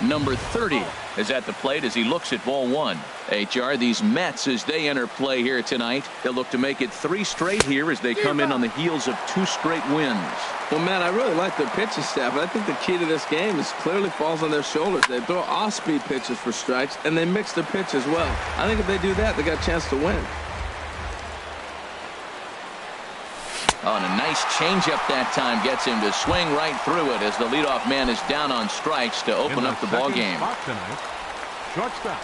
Number 30 is at the plate as he looks at ball one. HR, these Mets, as they enter play here tonight, they'll look to make it 3 straight here as they come in on the heels of 2 straight wins. Well, man, I really like their pitching staff, but I think the key to this game is clearly falls on their shoulders. They throw off-speed pitches for strikes, and they mix their pitch as well. I think if they do that, they got a chance to win. Oh, and a nice changeup that time gets him to swing right through it as the leadoff man is down on strikes to open up the ball game. Shortstop,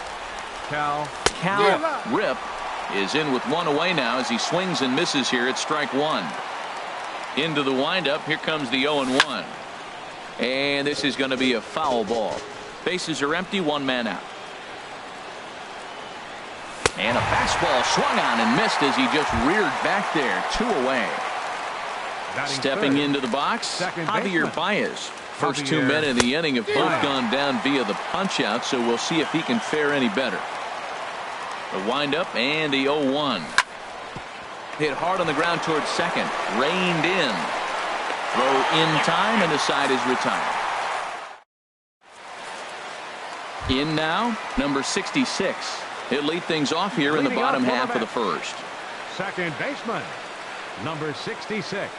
Cal Rip is in with 1 away now as he swings and misses here at strike 1. Into the windup. Here comes the 0-1. And this is going to be a foul ball. Bases are empty. 1 man out. And a fastball swung on and missed as he just reared back there. 2 away. Stepping into the box, Javier Baez. First 2 men in the inning have both gone down via the punch out, so we'll see if he can fare any better. The windup and the 0-1. Hit hard on the ground towards second. Reined in. Throw in time, and the side is retired. In now, number 66. He'll lead things off here in the bottom half of the first. Second baseman, number 66.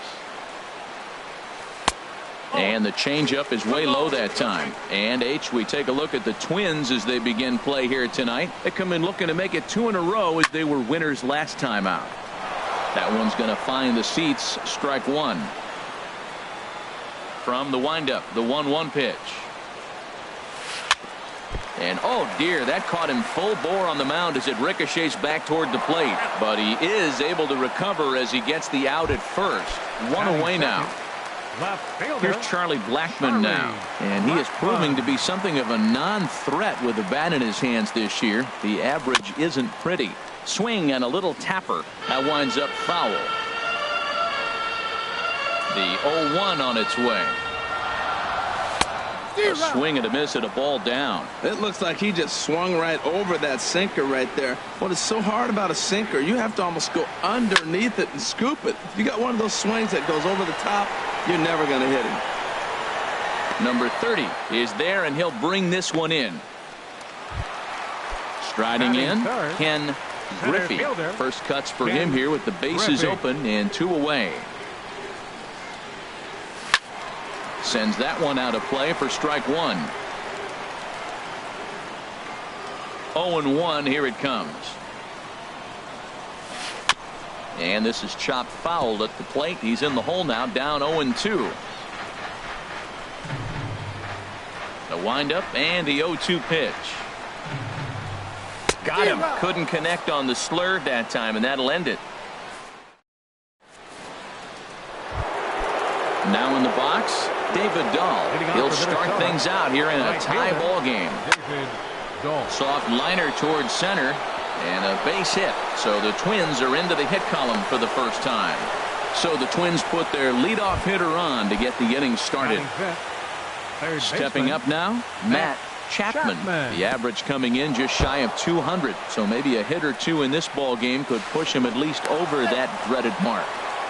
And the changeup is way low that time. And we take a look at the Twins as they begin play here tonight. They come in looking to make it 2 in a row as they were winners last time out. That one's going to find the seats. Strike 1. From the windup, the 1-1 pitch. And oh dear, that caught him full bore on the mound as it ricochets back toward the plate. But he is able to recover as he gets the out at first. 1 away now. Here's Charlie Blackmon now, and he is proving to be something of a non-threat with the bat in his hands this year. The average isn't pretty. Swing and a little tapper. That winds up foul. The 0-1 on its way. A swing and a miss at a ball down. It looks like he just swung right over that sinker right there. What is so hard about a sinker, you have to almost go underneath it and scoop it. If you got one of those swings that goes over the top, you're never going to hit him. Number 30 is there, and he'll bring this one in. Striding in, Ken Griffey. First cuts for him here with the bases open and 2 away. Sends that one out of play for strike 1. 0-1. Here it comes. And this is chopped fouled at the plate. He's in the hole now, down 0-2. The windup and the 0-2 pitch. Got him. Couldn't connect on the slurve that time, and that'll end it. Now in the box, David Dahl. He'll start things out here in a tie ball game. Soft liner towards center and a base hit. So the Twins are into the hit column for the first time. So the Twins put their leadoff hitter on to get the inning started. Stepping up now, Matt Chapman. The average coming in just shy of 200. So maybe a hit or 2 in this ball game could push him at least over that dreaded mark.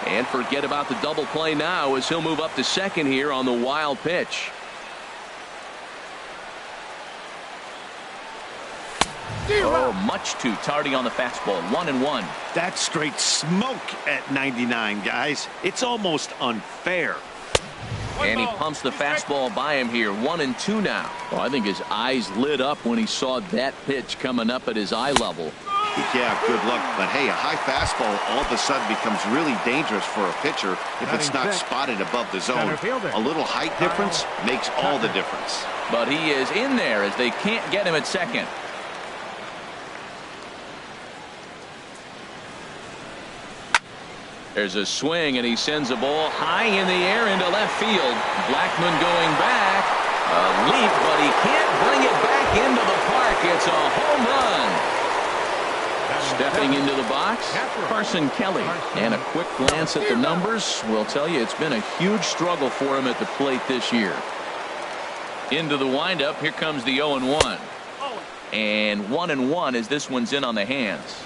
And forget about the double play now as he'll move up to second here on the wild pitch. Oh, much too tardy on the fastball. 1-1. That's straight smoke at 99, guys. It's almost unfair. And he pumps the fastball by him here. 1-2 now. Oh, I think his eyes lit up when he saw that pitch coming up at his eye level. Yeah, good luck. But hey, a high fastball all of a sudden becomes really dangerous for a pitcher if it's not spotted above the zone. A little height difference makes all the difference. But he is in there as they can't get him at second. There's a swing, and he sends a ball high in the air into left field. Blackmon going back. A leap, but he can't bring it back into the park. It's a home run. Stepping into the box, Carson Kelly. And a quick glance at the numbers will tell you it's been a huge struggle for him at the plate this year. Into the windup, here comes the 0-1. And 1-1 as this one's in on the hands.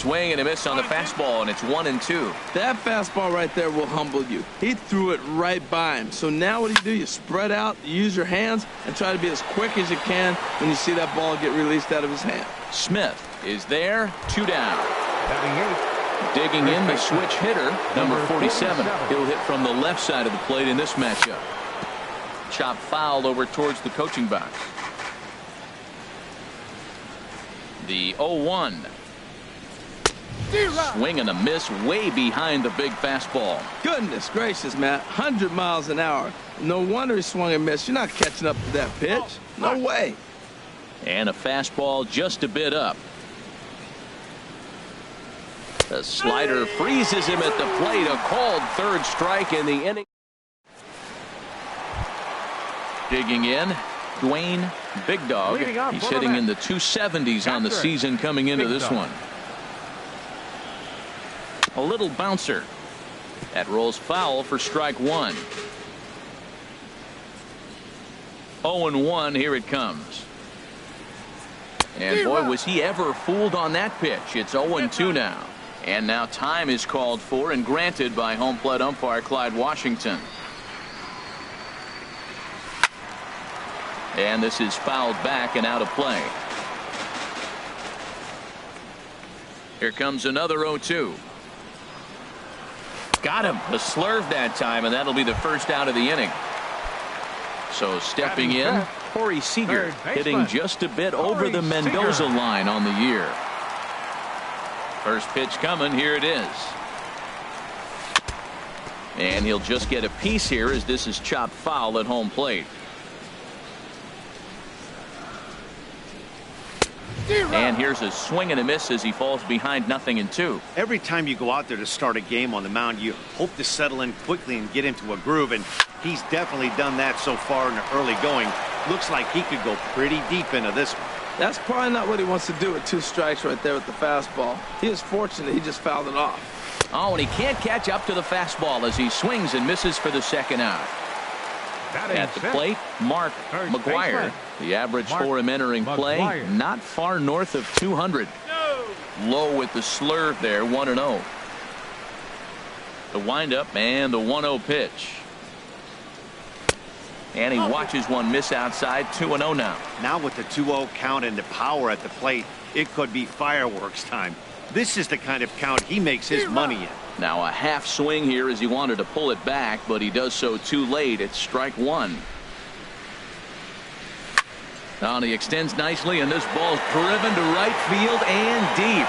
swing and a miss on the fastball, and it's 1-2. That fastball right there will humble you. He threw it right by him. So now what do? You spread out, use your hands, and try to be as quick as you can when you see that ball get released out of his hand. Smith is there, 2 down. Batting 8. Digging in the switch hitter, number 47. He'll hit from the left side of the plate in this matchup. Chop foul over towards the coaching box. The 0-1. Swing and a miss way behind the big fastball. Goodness gracious, Matt. 100 miles an hour. No wonder he swung and missed. You're not catching up to that pitch. No way. And a fastball just a bit up. The slider freezes him at the plate. A called third strike in the inning. Digging in, Dwayne Big Dog. He's hitting in the 270s on the season coming into this one. A little bouncer. That rolls foul for strike 1. 0-1, here it comes. And boy, was he ever fooled on that pitch. It's 0-2 now. And now time is called for and granted by home plate umpire Clyde Washington. And this is fouled back and out of play. Here comes another 0-2. Got him. A slurve that time, and that'll be the first out of the inning. So stepping in, Corey Seager hitting just a bit over the Mendoza line on the year. First pitch coming. Here it is. And he'll just get a piece here as this is chopped foul at home plate. And here's a swing and a miss as he falls behind 0-2. Every time you go out there to start a game on the mound, you hope to settle in quickly and get into a groove, and he's definitely done that so far in the early going. Looks like he could go pretty deep into this one. That's probably not what he wants to do with 2 strikes right there with the fastball. He is fortunate he just fouled it off. Oh, and he can't catch up to the fastball as he swings and misses for the second out. At the plate, Mark McGuire. The average for him entering play, not far north of 200. Low with the slurve there, 1-0. The windup and the 1-0 pitch. And he watches one miss outside, 2-0 now. Now with the 2-0 count and the power at the plate, it could be fireworks time. This is the kind of count he makes his money in. Now a half swing here as he wanted to pull it back, but he does so too late. It's strike 1. Now he extends nicely, and this ball's driven to right field and deep.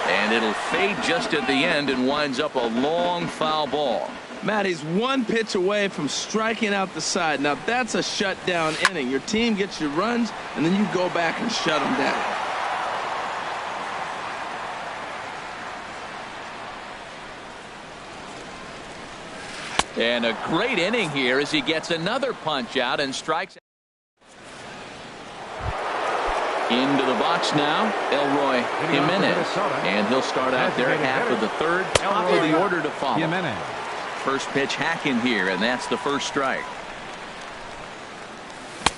And it'll fade just at the end and winds up a long foul ball. Matt, he's 1 pitch away from striking out the side. Now that's a shutdown inning. Your team gets your runs, and then you go back and shut them down. And a great inning here as he gets another punch out and strikes. Into the box now, Elroy Jimenez. And he'll start out there half of the third, top of the order to follow. First pitch hacking here, and that's the first strike.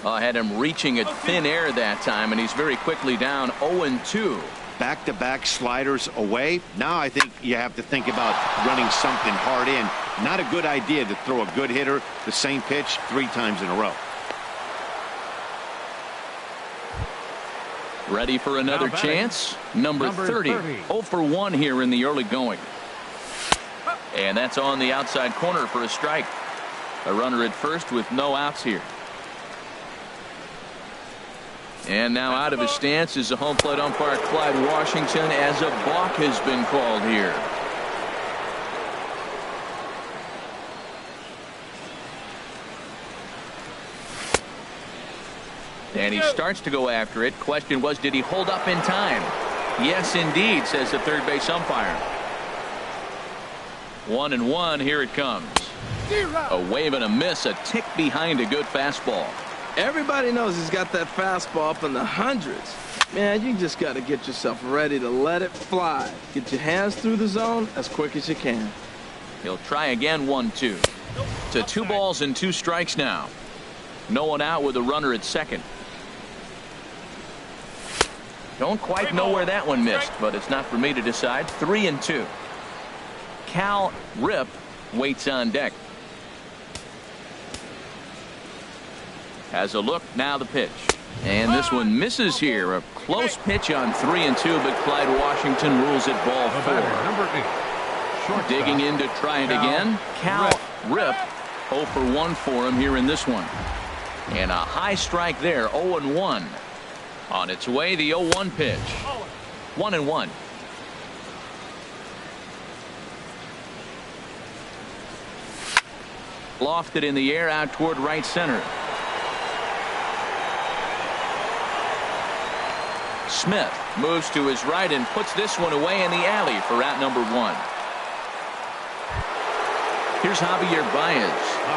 Had him reaching at thin air that time, and he's very quickly down 0-2. Back-to-back sliders away. Now I think you have to think about running something hard in. Not a good idea to throw a good hitter the same pitch 3 times in a row. Ready for another chance? Number 30. 0-for-1 here in the early going. And that's on the outside corner for a strike. A runner at first with no outs here. And now out of his stance is the home plate umpire Clyde Washington as a balk has been called here. And he starts to go after it. Question was, did he hold up in time? Yes, indeed, says the third base umpire. 1-1, here it comes. A wave and a miss, a tick behind a good fastball. Everybody knows he's got that fastball up in the hundreds. Man, you just got to get yourself ready to let it fly. Get your hands through the zone as quick as you can. He'll try again, 1-2. To 2 balls and 2 strikes now. No one out with a runner at second. Don't quite know where that one missed, but it's not for me to decide. 3-2. Cal Rip waits on deck. Has a look, now the pitch. And this one misses here. A close pitch on 3-2, but Clyde Washington rules it ball 4. Digging in to try it again. Cal Rip, 0 for 1 for him here in this one. And a high strike there, 0-1. On its way, the 0-1 pitch. 1-1. Lofted in the air out toward right center. Smith moves to his right and puts this one away in the alley for out number 1. Here's Javier Baez.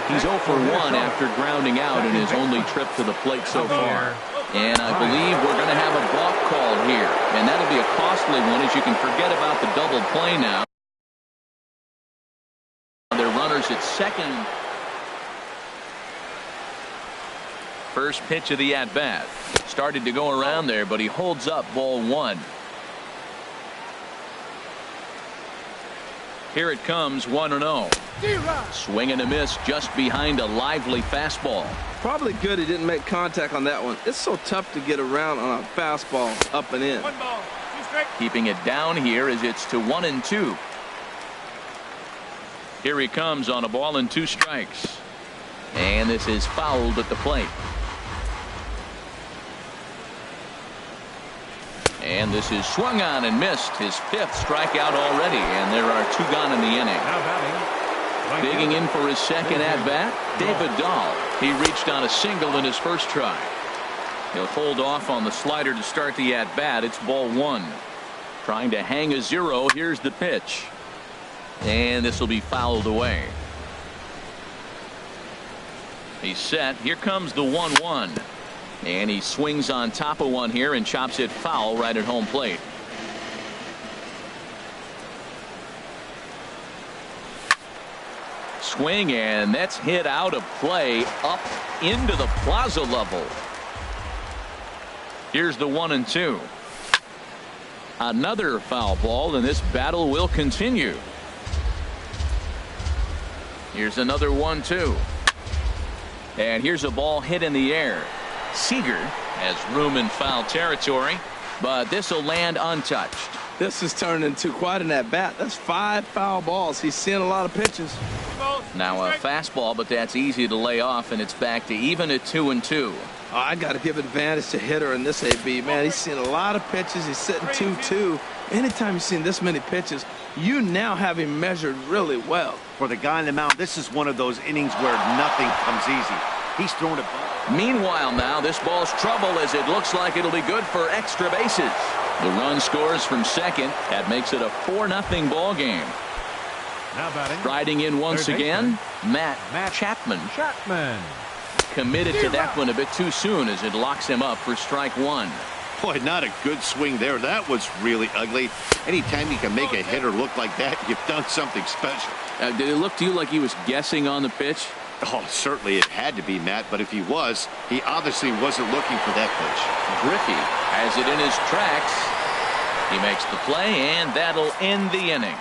He's 0 for 1 after grounding out in his only trip to the plate so far. And I believe we're going to have a balk called here. And that'll be a costly one, as you can forget about the double play now. They're runners at second. First pitch of the at-bat. Started to go around there, but he holds up, ball 1. Here it comes, 1-0. Swing and a miss just behind a lively fastball. Probably good he didn't make contact on that one. It's so tough to get around on a fastball up and in. Keeping it down here as it's to 1-2. Here he comes on a ball and 2 strikes. And this is fouled at the plate. And this is swung on and missed. His 5th strikeout already, and there are 2 gone in the inning. Digging in for his second at-bat, David Dahl. He reached on a single in his first try. He'll hold off on the slider to start the at-bat. It's ball 1. Trying to hang a 0. Here's the pitch. And this will be fouled away. He's set. Here comes the 1-1. And he swings on top of one here and chops it foul right at home plate. Swing, and that's hit out of play up into the plaza level. Here's the 1-2. Another foul ball, and this battle will continue. Here's another 1-2. And here's a ball hit in the air. Seager has room in foul territory, but this will land untouched. This has turned into quite an at-bat. That's 5 foul balls. He's seeing a lot of pitches. Now a fastball, but that's easy to lay off, and it's back to even at 2-2. Oh, I got to give advantage to hitter in this AB. Man, he's seen a lot of pitches. He's sitting 2-2. Anytime you've seen this many pitches, you now have him measured really well. For the guy on the mound, this is one of those innings where nothing comes easy. He's thrown it. Meanwhile, now this ball's trouble as it looks like it'll be good for extra bases. The run scores from second. That makes it a 4-0 ball game. Now batting. Riding in once again, Matt Chapman. Committed to that one a bit too soon as it locks him up for strike 1. Boy, not a good swing there. That was really ugly. Anytime you can make a hitter look like that, you've done something special. Did it look to you like he was guessing on the pitch? Oh, certainly it had to be, Matt, but if he was, he obviously wasn't looking for that pitch. Griffey has it in his tracks. He makes the play, and that'll end the inning.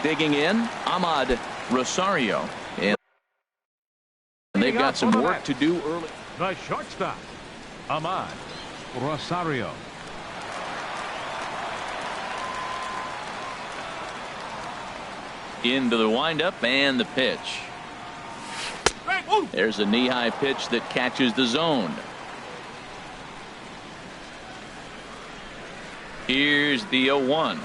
Digging in, Ahmad Rosario. And they've got some work to do early. The shortstop, Ahmad Rosario. Into the windup and the pitch. There's a knee-high pitch that catches the zone. Here's the 0-1.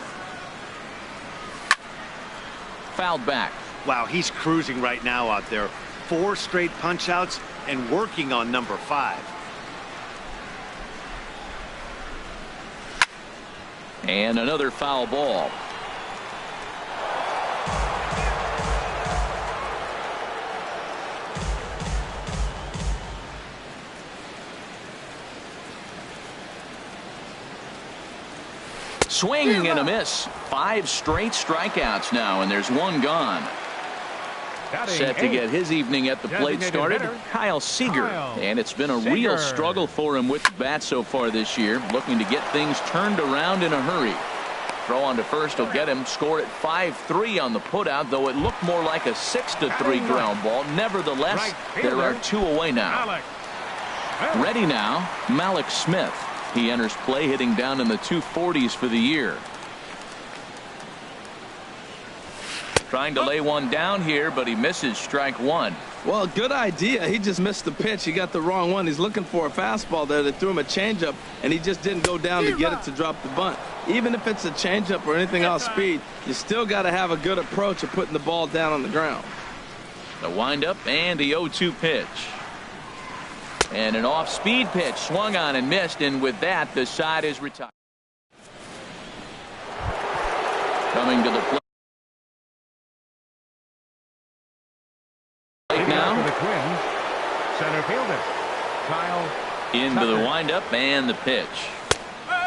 Fouled back. Wow, he's cruising right now out there. 4 straight punch-outs and working on number 5. And another foul ball. Swing and a miss. 5 straight strikeouts now, and there's 1 gone. Set to get his evening at the plate started, Kyle Seager. And it's been a real struggle for him with the bat so far this year, looking to get things turned around in a hurry. Throw on to first will get him scored at 5-3 on the putout, though it looked more like a 6-3 ground ball. Nevertheless, there are 2 away now. Ready now, Malik Smith. He enters play hitting down in the 240s for the year. Trying to lay one down here, but he misses strike 1. Well, good idea. He just missed the pitch. He got the wrong one. He's looking for a fastball there. They threw him a changeup, and he just didn't go down to get it to drop the bunt. Even if it's a changeup or anything off speed, you still got to have a good approach of putting the ball down on the ground. The windup and the 0-2 pitch. And an off-speed pitch swung on and missed, and with that, the side is retired. Coming to the plate now. For the Twins, center fielder Kyle Into Tucker. the windup and the pitch.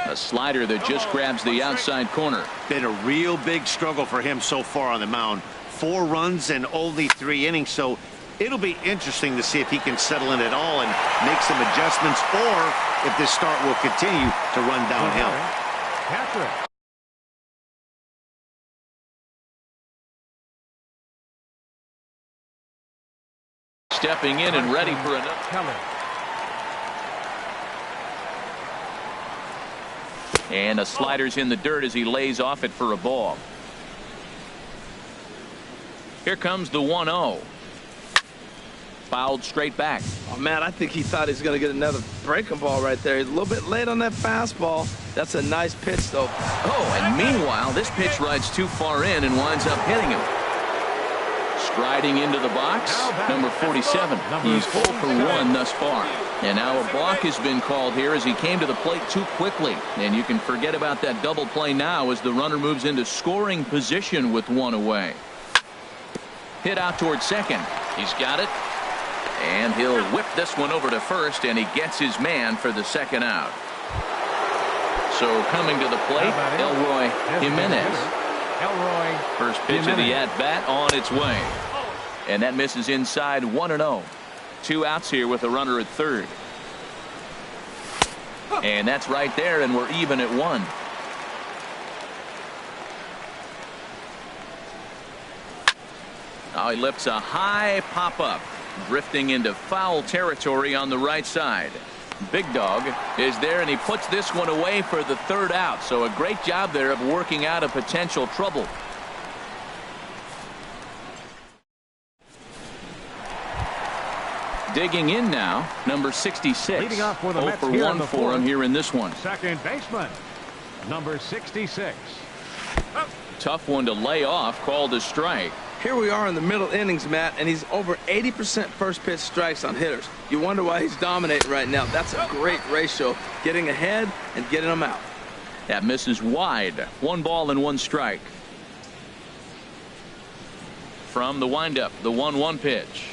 A slider that just grabs the outside corner. Been a real big struggle for him so far on the mound. 4 runs and only 3 innings, so it'll be interesting to see if he can settle in at all and make some adjustments, or if this start will continue to run downhill. Catcher. Stepping in and ready for another. Keller. And a slider's in the dirt as he lays off it for a ball. Here comes the 1-0. Fouled straight back. Oh, man, I think he thought he was going to get another breaking ball right there. He's a little bit late on that fastball. That's a nice pitch, though. Oh, and meanwhile, this pitch rides too far in and winds up hitting him. Striding into the box, number 47. He's 0 for 1 thus far. And now a balk has been called here as he came to the plate too quickly. And you can forget about that double play now as the runner moves into scoring position with 1 away. Hit out towards second. He's got it. And he'll whip this one over to first, and he gets his man for the second out. So coming to the plate, Elroy Jimenez. Elroy. First pitch of the at-bat on its way. And that misses inside 1-0. 2 outs here with a runner at third. And that's right there, and we're even at 1. Now he lifts a high pop-up, drifting into foul territory on the right side. Big Dog is there, and he puts this one away for the 3rd out. So a great job there of working out a potential trouble. Digging in now, number 66. Leading off for the 0 Mets for here 1 in the for him here in this one. Second baseman, number 66. Tough one to lay off, called a strike. Here we are in the middle innings, Matt, and he's over 80% first pitch strikes on hitters. You wonder why he's dominating right now. That's a great ratio, getting ahead and getting them out. That misses wide. 1 ball and 1 strike. From the windup, the 1-1 pitch.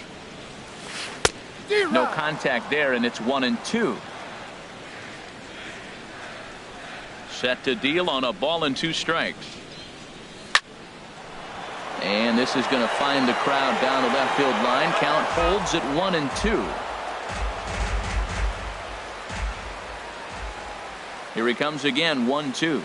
No contact there, and it's 1-2. Set to deal on a ball and 2 strikes. And this is going to find the crowd down the left field line. Count holds at 1-2. Here he comes again, 1-2.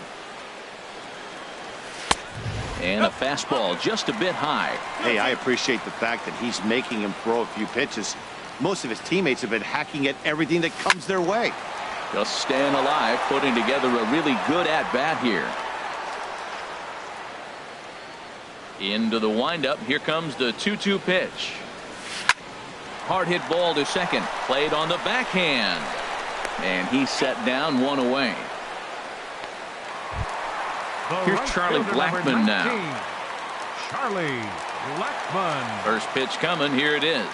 And a fastball just a bit high. Hey, I appreciate the fact that he's making him throw a few pitches. Most of his teammates have been hacking at everything that comes their way. Just staying alive, putting together a really good at-bat here. Into the windup. Here comes the 2-2 pitch. Hard hit ball to second. Played on the backhand. And he's set down, 1 away. Here's Charlie Blackmon now. Charlie Blackmon. First pitch coming. Here it is.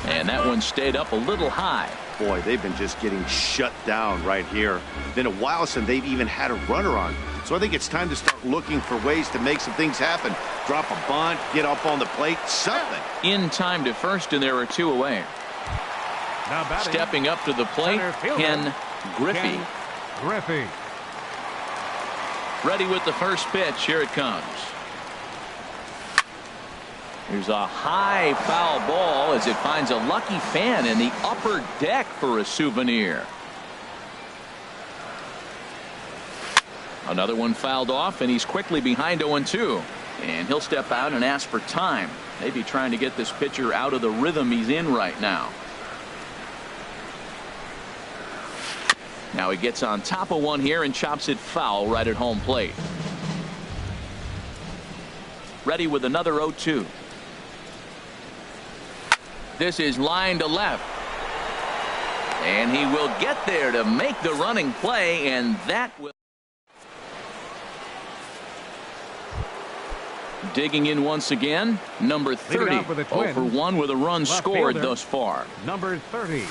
And that one stayed up a little high. Boy, they've been just getting shut down right here. Been a while since they've even had a runner on. So I think it's time to start looking for ways to make some things happen. Drop a bunt, get up on the plate, something. In time to first, and there are 2 away. Now batting, stepping up to the plate, Ken Griffey. Griffey. Ready with the first pitch. Here it comes. Here's a high foul ball as it finds a lucky fan in the upper deck for a souvenir. Another one fouled off, and he's quickly behind 0-2. And he'll step out and ask for time. Maybe trying to get this pitcher out of the rhythm he's in right now. Now he gets on top of one here and chops it foul right at home plate. Ready with another 0-2. This is line to left. And he will get there to make the running play, and that will. Digging in once again, number 30. 0 for 1 with a run scored thus far. Number 30.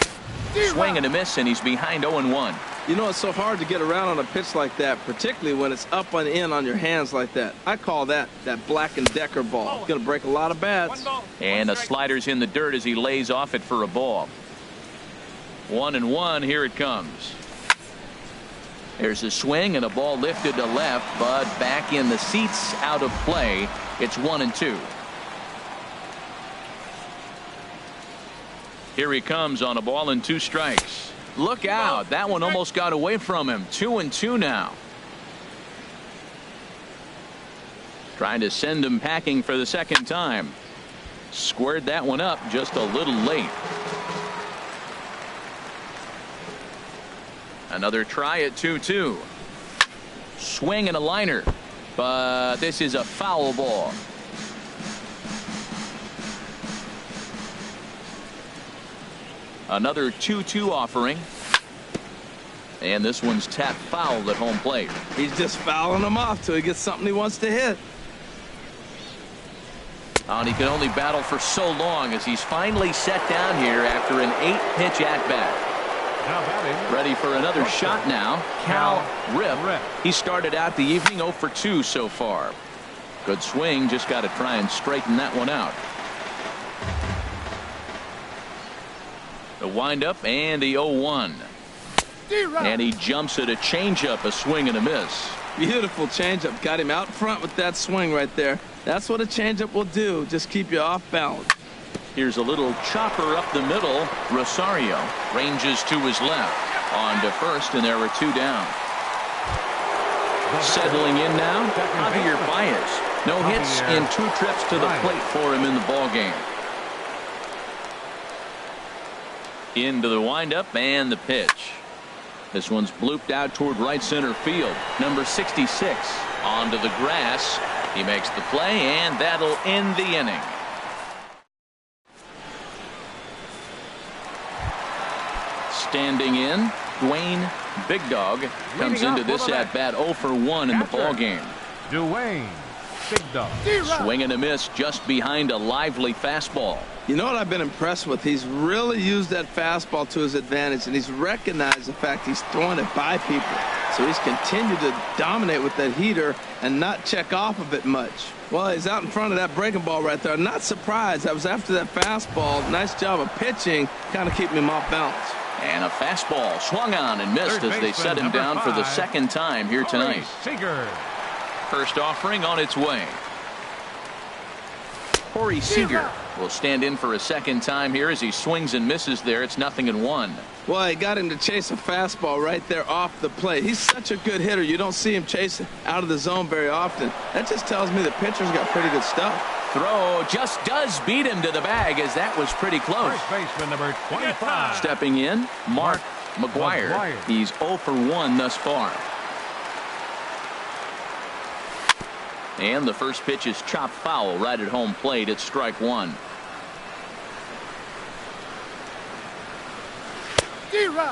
Swing and a miss, and he's behind 0-1. You know, it's so hard to get around on a pitch like that, particularly when it's up and in on your hands like that. I call that Black and Decker ball. It's going to break a lot of bats. And a slider's in the dirt as he lays off it for a ball. 1-1. Here it comes. There's a swing and a ball lifted to left, but back in the seats, out of play. It's 1-2. Here he comes on a ball and 2 strikes. Look out. That one almost got away from him. 2-2 now. Trying to send him packing for the second time. Squared that one up just a little late. Another try at 2-2. Swing and a liner. But this is a foul ball. Another 2-2 offering. And this one's tapped foul at home plate. He's just fouling them off till he gets something he wants to hit. And he can only battle for so long as he's finally set down here after an 8-pitch at-bat. Ready for another shot now. Cal Rip. He started out the evening 0 for 2 so far. Good swing. Just got to try and straighten that one out. The windup and the 0-1. And he jumps at a changeup, a swing and a miss. Beautiful changeup. Got him out front with that swing right there. That's what a changeup will do. Just keep you off balance. Here's a little chopper up the middle. Rosario ranges to his left. On to first, and there are 2 down. Settling in now, Javier Baez. No hits in 2 trips to the plate for him in the ball game. Into the windup and the pitch. This one's blooped out toward right center field. Number 66 onto the grass. He makes the play, and that'll end the inning. Standing in, Dwayne Big Dog comes into this at bat 0 for 1 in the ball game. Dwayne Big Dog. Swing and a miss just behind a lively fastball. You know what I've been impressed with? He's really used that fastball to his advantage, and he's recognized the fact he's throwing it by people. So he's continued to dominate with that heater and not check off of it much. Well, he's out in front of that breaking ball right there. I'm not surprised. I was after that fastball. Nice job of pitching, kind of keeping him off balance. And a fastball swung on and missed as they set him down for the second time here tonight. First offering on its way. Corey Seager will stand in for a second time here as he swings and misses there. It's 0-1. Well, he got him to chase a fastball right there off the plate. He's such a good hitter. You don't see him chasing out of the zone very often. That just tells me the pitcher's got pretty good stuff. Throw just does beat him to the bag as that was pretty close. First baseman number 25. Stepping in, Mark McGuire. He's 0 for 1 thus far. And the first pitch is chopped foul right at home plate. It's strike 1.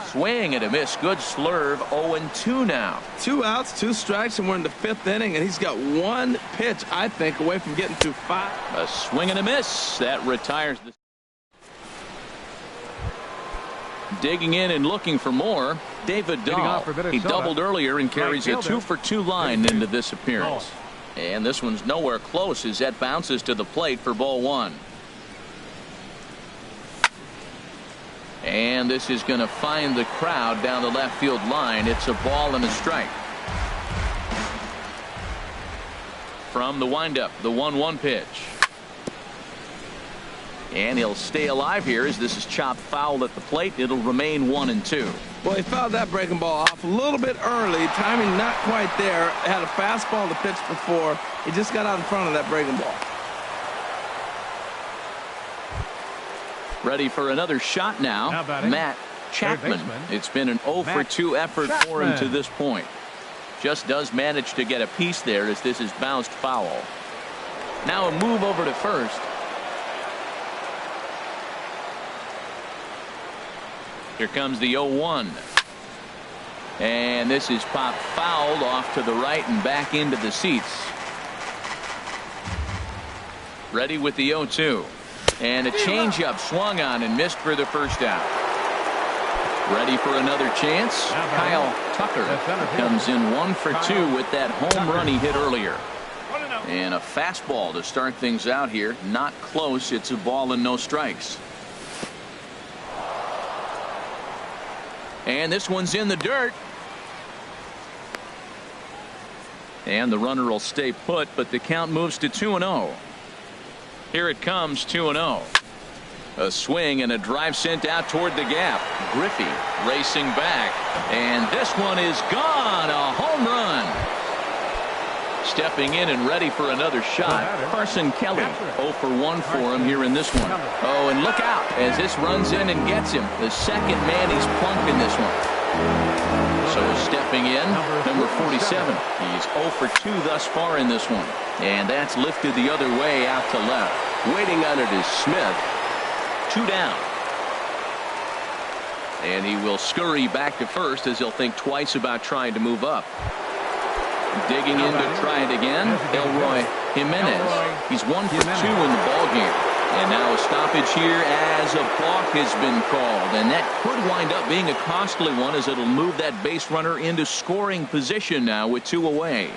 Swing and a miss. Good slurve. 0-2 now. 2 outs, 2 strikes, and we're in the 5th inning, and he's got 1 pitch, I think, away from getting to 5. A swing and a miss. That retires the. Digging in and looking for more, David Dahl. He doubled earlier and carries a 2 for 2 line into this appearance. And this one's nowhere close as that bounces to the plate for ball 1. And this is going to find the crowd down the left field line. It's a ball and a strike. From the windup, the 1-1 pitch. And he'll stay alive here as this is chopped foul at the plate. It'll remain 1-2. Well, he fouled that breaking ball off a little bit early. Timing not quite there. Had a fastball to pitch before. He just got out in front of that breaking ball. Ready for another shot now. Matt Chapman. It's been an 0-for-2 effort for him to this point. Just does manage to get a piece there as this is bounced foul. Now a move over to first. Here comes the 0-1. And this is popped fouled off to the right and back into the seats. Ready with the 0-2. And a changeup swung on and missed for the first out. Ready for another chance. Kyle Tucker comes in 1-for-2 with that home run he hit earlier. And a fastball to start things out here. Not close. It's a ball and no strikes. And this one's in the dirt. And the runner will stay put, but the count moves to 2-0. Here it comes, 2-0. A swing and a drive sent out toward the gap. Griffey racing back. And this one is gone. A home run. Stepping in and ready for another shot. Carson Kelly 0-for-1 for him here in this one. Oh, and look out as this runs in and gets him. The second man he's plunked in this one. So stepping in, number 47. He's 0-for-2 thus far in this one. And that's lifted the other way out to left. Waiting on it is Smith. 2 down. And he will scurry back to first as he'll think twice about trying to move up. Digging in to try it again, Elroy Jimenez. He's 1-for-2 in the ballgame. And now a stoppage here as a balk has been called. And that could wind up being a costly one as it'll move that base runner into scoring position now with 2 away.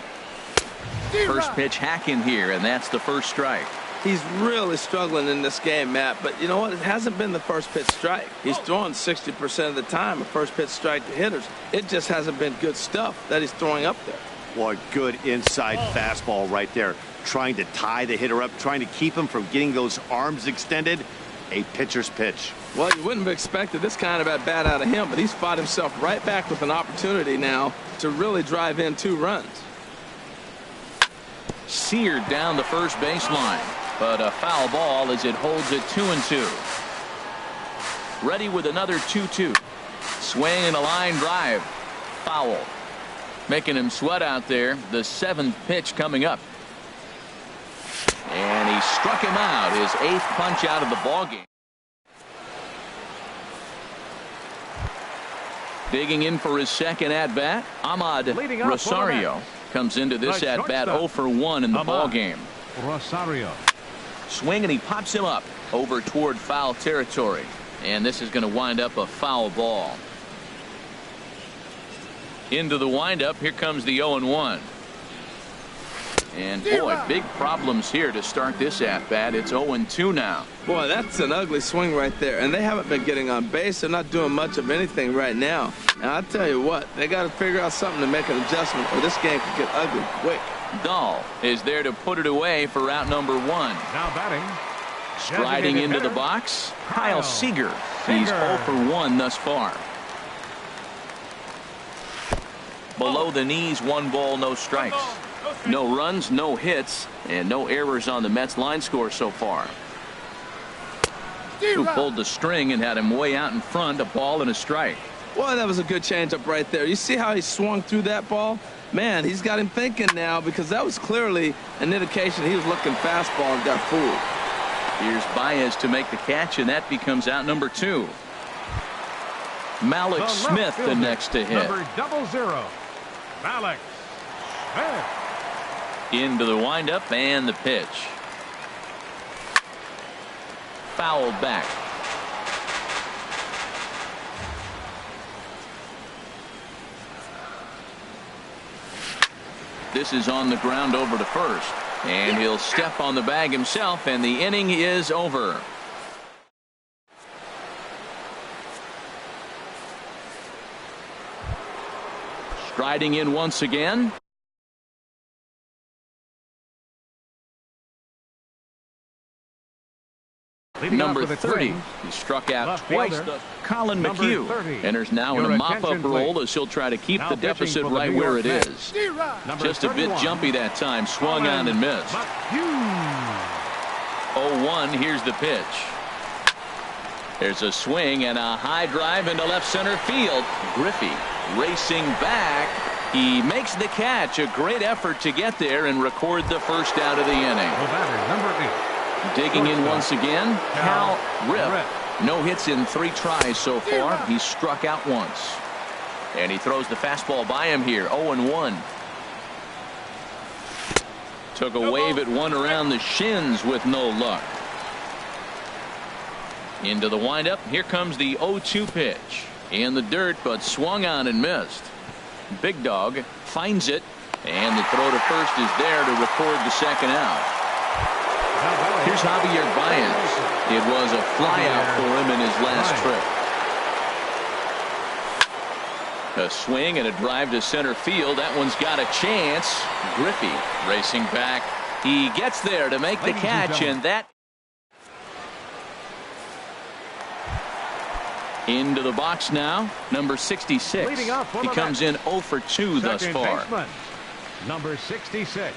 First pitch hacking here, and that's the first strike. He's really struggling in this game, Matt. But you know what? It hasn't been the first pitch strike. He's throwing 60% of the time a first pitch strike to hitters. It just hasn't been good stuff that he's throwing up there. Boy, good inside fastball right there. Trying to tie the hitter up, trying to keep him from getting those arms extended. A pitcher's pitch. Well, you wouldn't have expected this kind of at bat out of him, but he's fought himself right back with an opportunity now to really drive in 2 runs. Seared down the first baseline, but a foul ball as it holds it 2-2. Ready with another 2-2. Swing and a line drive. Foul. Making him sweat out there. The 7th pitch coming up. And he struck him out. His 8th punch out of the ballgame. Digging in for his second at-bat, Ahmad Rosario comes into this at-bat 0-for-1 in the ballgame. Rosario. Swing and he pops him up over toward foul territory. And this is going to wind up a foul ball. Into the windup. Here comes the 0-1. And boy, big problems here to start this at-bat. It's 0-2 now. Boy, that's an ugly swing right there. And they haven't been getting on base. They're not doing much of anything right now. And I'll tell you what, they got to figure out something to make an adjustment or this game could get ugly quick. Dahl is there to put it away for out number 1. Now batting. Striding into the box, Kyle Seager. He's 0-for-1 thus far. Below the knees, 1 ball, no strikes. No runs, no hits, and no errors on the Mets line score so far. Who pulled the string and had him way out in front, a ball and a strike. Boy, that was a good changeup right there. You see how he swung through that ball? Man, he's got him thinking now because that was clearly an indication he was looking fastball and got fooled. Here's Baez to make the catch, and that becomes out number 2. Malik Smith the next to hit. Number 00. Malik Smith. Into the windup and the pitch. Fouled back. This is on the ground over to first. And he'll step on the bag himself, and the inning is over. Striding in once again. Number 30. He struck out twice. Colin McHugh enters now in a mop-up role as he'll try to keep the deficit right where it is. Just a bit jumpy that time. Swung on and missed. 0-1. Here's the pitch. There's a swing and a high drive into left center field. Griffey racing back. He makes the catch. A great effort to get there and record the first out of the inning. Number 8. Digging in once again, Cal Rip. No hits in 3 tries so far. He's struck out once. And he throws the fastball by him here. 0-1. Took a wave at one around the shins with no luck. Into the windup. Here comes the 0-2 pitch. In the dirt, but swung on and missed. Big Dog finds it. And the throw to first is there to record the second out. Here's Javier Baez. It was a flyout for him in his last trip. A swing and a drive to center field. That one's got a chance. Griffey racing back. He gets there to make the catch, and that into the box now. Number 66. He comes in 0 for 2 thus far. Number 66.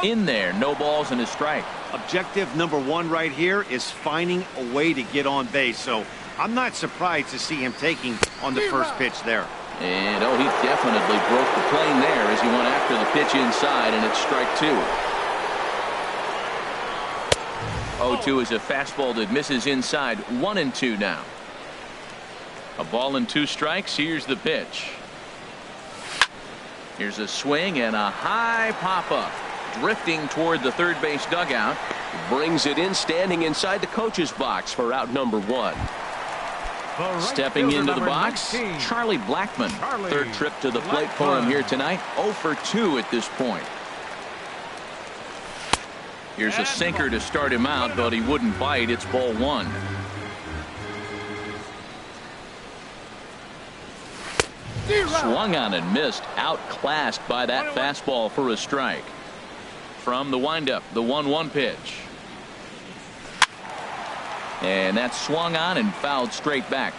In there, no balls and a strike. Objective number 1 right here is finding a way to get on base. So I'm not surprised to see him taking on the first pitch there. And he definitely broke the plane there as he went after the pitch inside, and it's strike 2. 0-2 is a fastball that misses inside. 1-2 now. A ball and 2 strikes. Here's the pitch. Here's a swing and a high pop-up. Drifting toward the third base dugout. Brings it in, standing inside the coach's box for out number 1. Stepping into the box, 19. Charlie Blackmon. Third trip to the plate for him here tonight. 0 for 2 at this point. Here's a sinker to start him out, but he wouldn't bite. It's ball 1. Swung on and missed. Outclassed by that fastball for a strike. From the windup, the 1-1 pitch. And that's swung on and fouled straight back.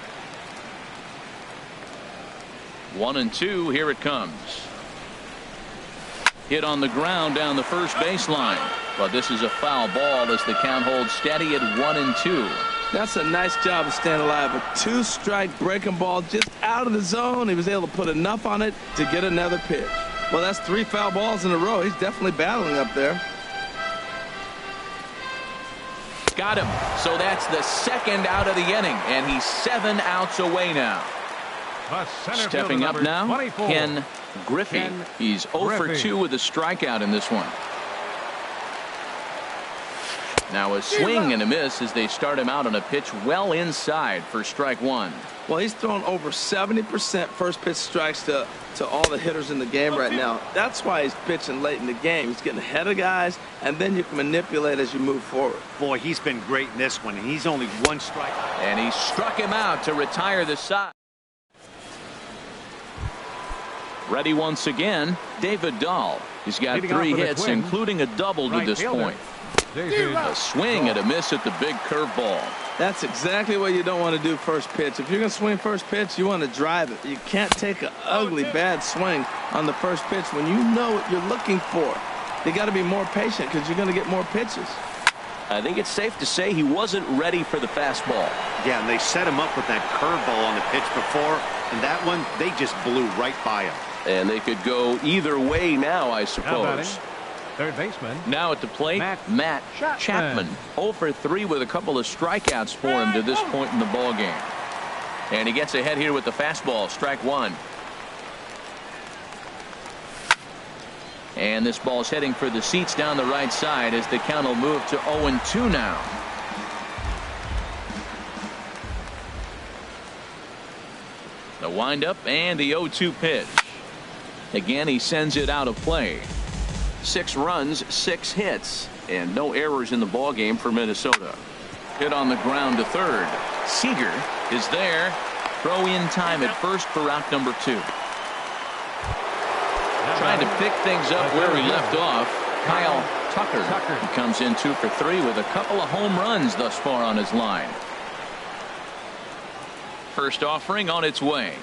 1-2. Here it comes. Hit on the ground down the first baseline. But this is a foul ball as the count holds steady at 1-2. That's a nice job of staying alive. A 2-strike breaking ball just out of the zone. He was able to put enough on it to get another pitch. Well, that's 3 foul balls in a row. He's definitely battling up there. Got him. So that's the second out of the inning, and he's 7 outs away now. Stepping up now, 24. Ken Griffey. He's 0 for 2 with a strikeout in this one. Now a swing and a miss as they start him out on a pitch well inside for strike 1. Well, he's thrown over 70% first pitch strikes to all the hitters in the game right now. That's why he's pitching late in the game. He's getting ahead of guys, and then you can manipulate as you move forward. Boy, he's been great in this one, and he's only 1 strike. And he struck him out to retire the side. Ready once again, David Dahl. He's got 3 hits, including a double to this point. A swing and a miss at the big curveball. That's exactly what you don't want to do first pitch. If you're going to swing first pitch, you want to drive it. You can't take an ugly, bad swing on the first pitch when you know what you're looking for. You got to be more patient because you're going to get more pitches. I think it's safe to say he wasn't ready for the fastball. Yeah, and they set him up with that curveball on the pitch before, and that one, they just blew right by him. And they could go either way now, I suppose. Third baseman. Now at the plate, Matt Chapman. 0 for 3 with a couple of strikeouts for him to this point in the ball game. And he gets ahead here with the fastball. Strike 1. And this ball's heading for the seats down the right side as the count will move to 0-2 now. The windup and the 0-2 pitch. Again, he sends it out of play. 6 runs, 6 hits, and no errors in the ball game for Minnesota. Hit on the ground to third. Seager is there. Throw in time at first for out number 2. Trying to pick things up where we left off. Kyle Tucker. He comes in 2 for 3 with a couple of home runs thus far on his line. First offering on its way.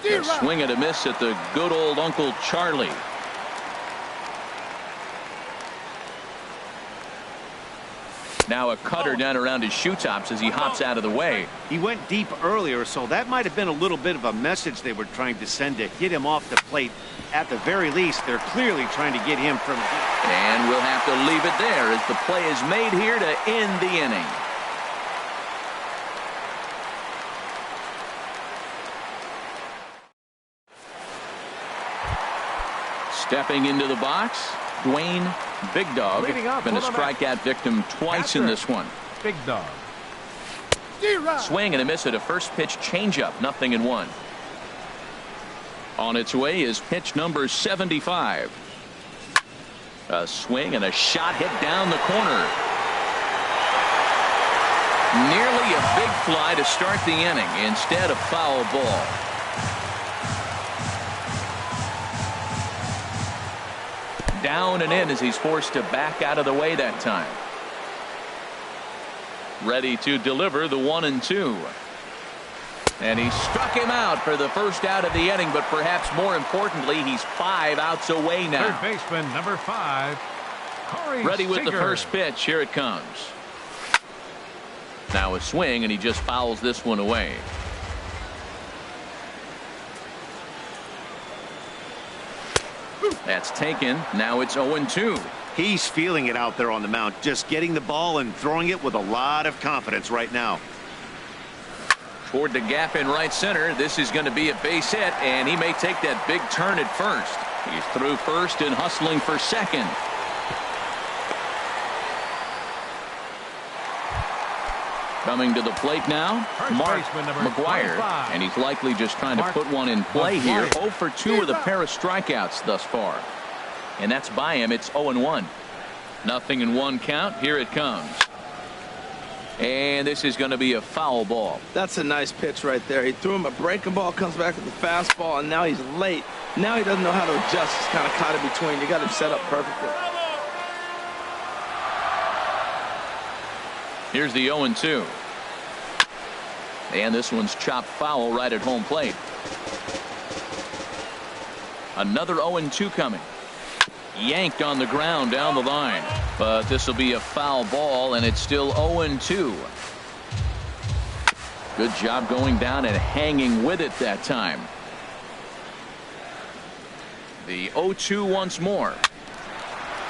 A swing and a miss at the good old Uncle Charlie. Now a cutter down around his shoe tops as he hops out of the way. He went deep earlier, so that might have been a little bit of a message they were trying to send to get him off the plate. At the very least, they're clearly trying to get him from. And we'll have to leave it there as the play is made here to end the inning. Stepping into the box, Dwayne Big Dog. Been a strikeout victim twice in this one. Big Dog. Swing and a miss at a first pitch changeup, 0-1. On its way is pitch number 75. A swing and a shot hit down the corner. Nearly a big fly to start the inning. Instead, a foul ball. Down and in as he's forced to back out of the way that time. Ready to deliver the 1-2. And he struck him out for the first out of the inning, but perhaps more importantly, he's 5 outs away now. Third baseman, number 5, Corey Ready with Seager. the first pitch. Here it comes. Now a swing, and he just fouls this one away. That's taken. Now it's 0-2. He's feeling it out there on the mound, just getting the ball and throwing it with a lot of confidence right now. Toward the gap in right center. This is going to be a base hit, and he may take that big turn at first. He's through first and hustling for second. Coming to the plate now, Mark McGuire, and he's likely just trying to put one in play here. 0 for 2 with a pair of strikeouts thus far. And that's by him. It's 0-1. 0-1 count. Here it comes. And this is going to be a foul ball. That's a nice pitch right there. He threw him a breaking ball, comes back with the fastball, and now he's late. Now he doesn't know how to adjust. He's kind of caught in between. You got him set up perfectly. Here's the 0-2. And this one's chopped foul right at home plate. Another 0-2 coming. Yanked on the ground down the line. But this will be a foul ball, and it's still 0-2. Good job going down and hanging with it that time. The 0-2 once more.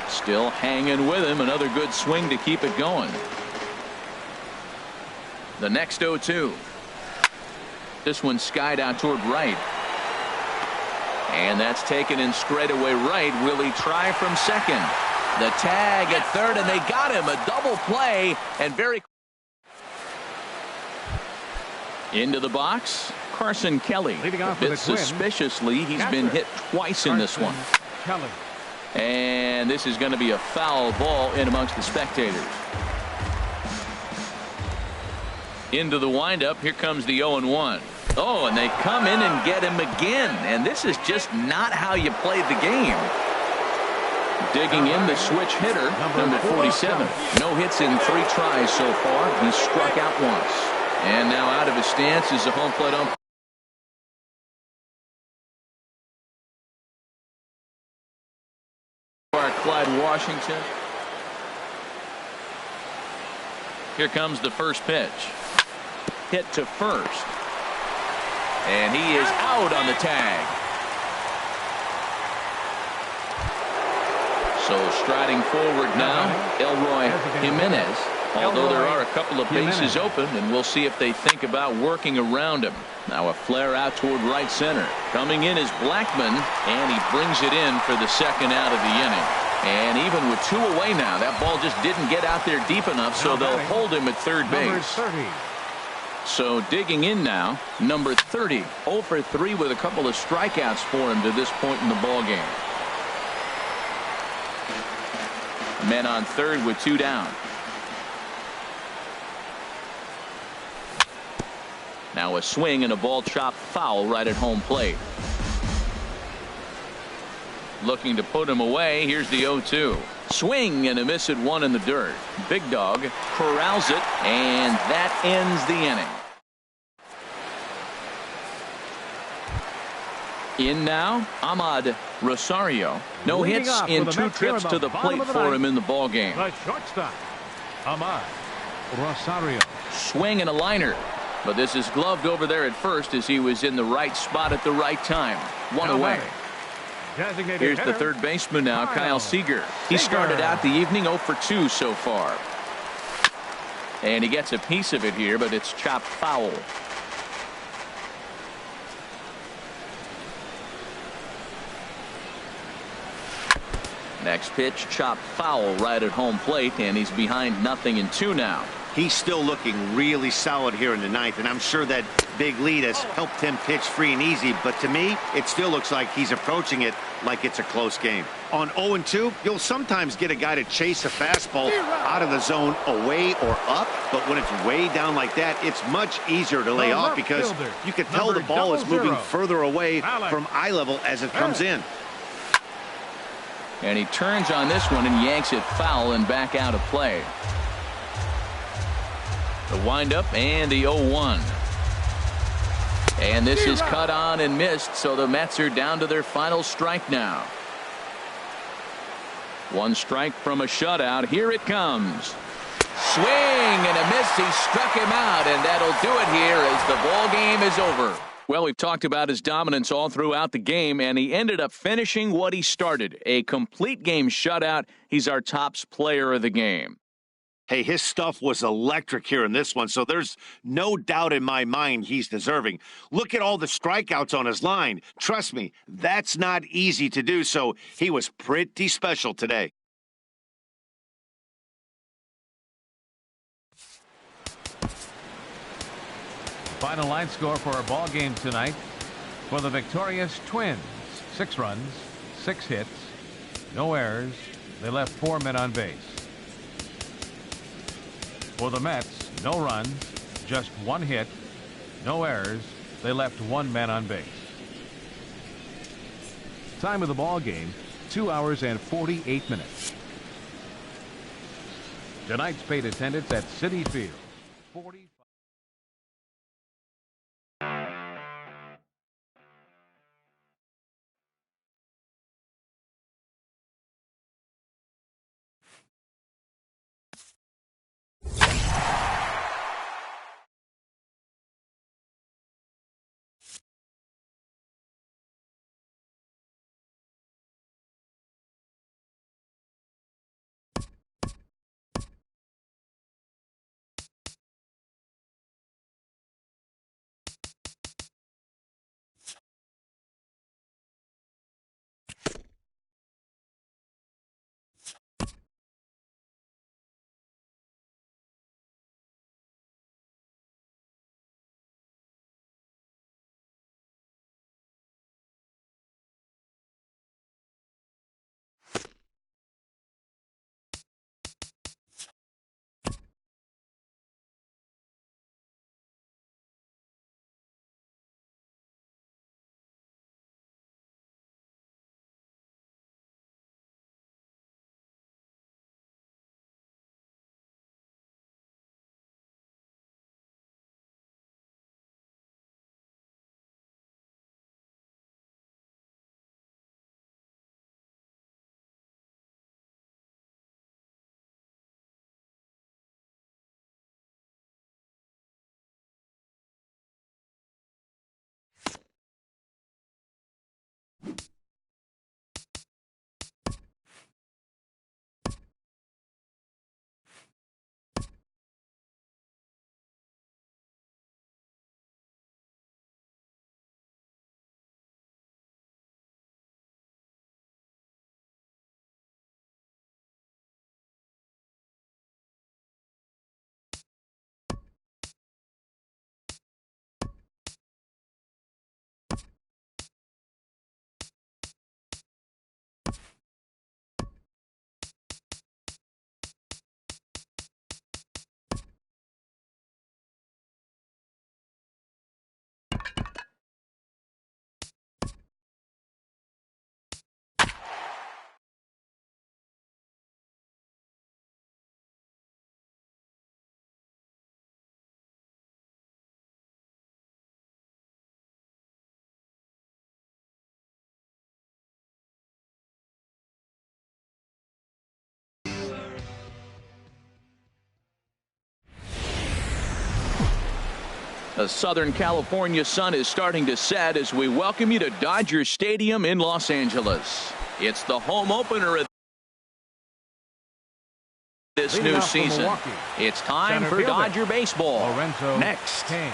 Still hanging with him. Another good swing to keep it going. The next 0-2. This one skied out toward right. And that's taken in straightaway right. Will he try from second? The tag at third, and they got him. A double play, and very into the box. Carson Kelly. A bit suspiciously, he's been hit twice in this one. Kelly. And this is going to be a foul ball in amongst the spectators. Into the windup. Here comes the 0-1. Oh, and they come in and get him again. And this is just not how you play the game. Digging in the switch hitter, number 47. No hits in 3 tries so far. He struck out once. And now out of his stance is the home plate umpire. Clyde Washington. Here comes the first pitch. Hit to first. And he is out on the tag. So striding forward now, Elroy Jimenez. Although there are a couple of bases open, and we'll see if they think about working around him. Now a flare out toward right center. Coming in is Blackman, and he brings it in for the second out of the inning. And even with 2 away now, that ball just didn't get out there deep enough, so they'll hold him at third base. So digging in now, number 30. 0 for 3 with a couple of strikeouts for him to this point in the ball game. Men on third with 2 down. Now a swing and a ball chopped foul right at home plate. looking to put him away. Here's the 0-2. Swing and a miss at one in the dirt. Big Dog corrals it, and that ends the inning. In now, Ahmad Rosario. No hits in 2 trips to the plate for him in the ball game. The shortstop, Ahmad Rosario. Swing and a liner. But this is gloved over there at first as he was in the right spot at the right time. One away. Here's the third baseman now, Kyle Seager. He started out the evening 0 for 2 so far. And he gets a piece of it here, but it's chopped foul. Next pitch, chopped foul right at home plate, and he's behind 0-2 now. He's still looking really solid here in the ninth, and I'm sure that big lead has helped him pitch free and easy, but to me, it still looks like he's approaching it like it's a close game. On 0-2, you'll sometimes get a guy to chase a fastball out of the zone away or up, but when it's way down like that, it's much easier to lay off because you can tell the ball is moving further away from eye level as it comes in. And he turns on this one and yanks it foul and back out of play. The windup and the 0-1. And this is cut on and missed, so the Mets are down to their final strike now. One strike from a shutout. Here it comes. Swing and a miss. He struck him out, and that'll do it here as the ball game is over. Well, we've talked about his dominance all throughout the game, and he ended up finishing what he started. A complete game shutout. He's our tops player of the game. Hey, his stuff was electric here in this one, so there's no doubt in my mind he's deserving. Look at all the strikeouts on his line. Trust me, that's not easy to do, so he was pretty special today. Final line score for our ball game tonight. For the victorious Twins, 6 runs, 6 hits, no errors. They left 4 men on base. For the Mets, no runs, just 1 hit, no errors. They left 1 man on base. Time of the ball game, 2 hours and 48 minutes. Tonight's paid attendance at Citi Field, 40. The Southern California sun is starting to set as we welcome you to Dodger Stadium in Los Angeles. It's the home opener of this new season. It's time for Dodger baseball. Lorenzo next. Kane.